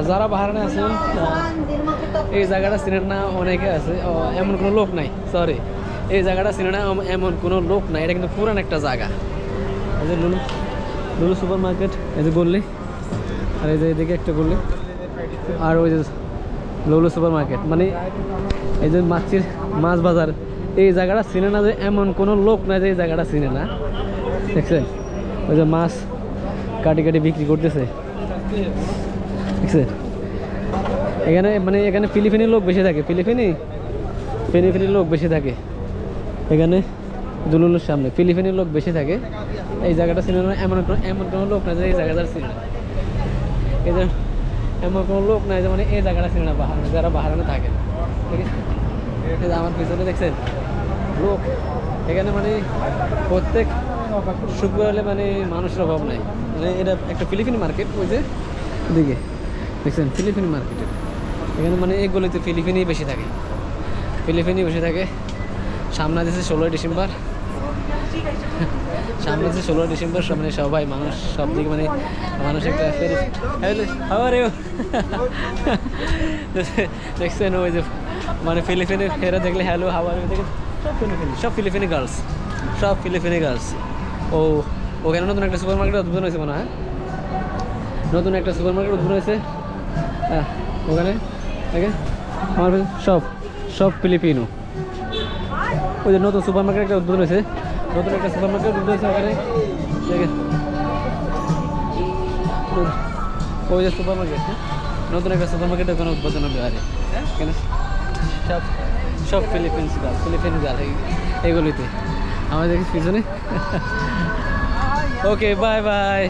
যারা বাহারানে আছেন এই জায়গাটা চিনেন না অনেকে আছে, এমন কোনো লোক নাই, সরি এই জায়গাটা চিনে না এমন কোনো লোক নাই, এটা কিন্তু পুরান একটা জায়গা। এই যে লুলু লুলু সুপার মার্কেট, এই যে গল্লি, আর এই যে এদিকে একটা গল্লি, আর ওই যে লুলু সুপার মার্কেট, মানে এই যে মাছ বাজার, এই জায়গাটা চিনে না যে এমন কোনো লোক নাই যে এই জায়গাটা চিনে না। দেখছেন ওই যে মাছ কাটি কাটি বিক্রি করতেছে, দেখছেন এখানে, মানে এখানে ফিলিপিনি লোক বেশি থাকে, ফিলিপিনি লোক বেশি থাকে এখানে দুলুলুর সামনে, ফিলিপিনি লোক বেশি থাকে। এই জায়গাটা চিনে না এমন কোনো লোক নাই যে এই জায়গাটা চিনে না, এই যে এমন কোনো লোক নাই যে মানে এই জায়গাটা চিনে না বাহারানে, যারা বাহারানে থাকে। ঠিক আছে, আমার পিছনে দেখছেন লোক, এখানে মানে প্রত্যেক শুক্রবারে মানে মানুষের অভাব নাই, মানে এটা একটা ফিলিপিনি মার্কেট, ওই যে দিকে দেখছেন ফিলিপিনি মার্কেট, এখানে মানে এগুলোতে ফিলিপিনি বেশি থাকে, সামনে আছে 16ই ডিসেম্বর, মানে সবাই মানুষ সব দিকে, মানে মানুষ একটা দেখছেন ওই যে মানে ফিলিপিনি ফেরা দেখলে হ্যালো হাওয়ার দেখে সব ফিলিপিনি গার্লস। ও ওখানে নতুন একটা সুপার মার্কেট উদ্বোধন হয়েছে মনে হয়, উদ্বোধন হয়েছে। হ্যাঁ ওখানে আমার সব ফিলিপিনো, ওই যে নতুন সুপার মার্কেট একটা উদ্বোধন হয়েছে, ওখানে ওই যে সুপার মার্কেট, নতুন একটা সুপার মার্কেট ওখানে উদ্বোধন হবে। আরে কেন সব ফিলিপিন গার্ল এইগুলিতে আমাদের পিছনে। Okay bye bye.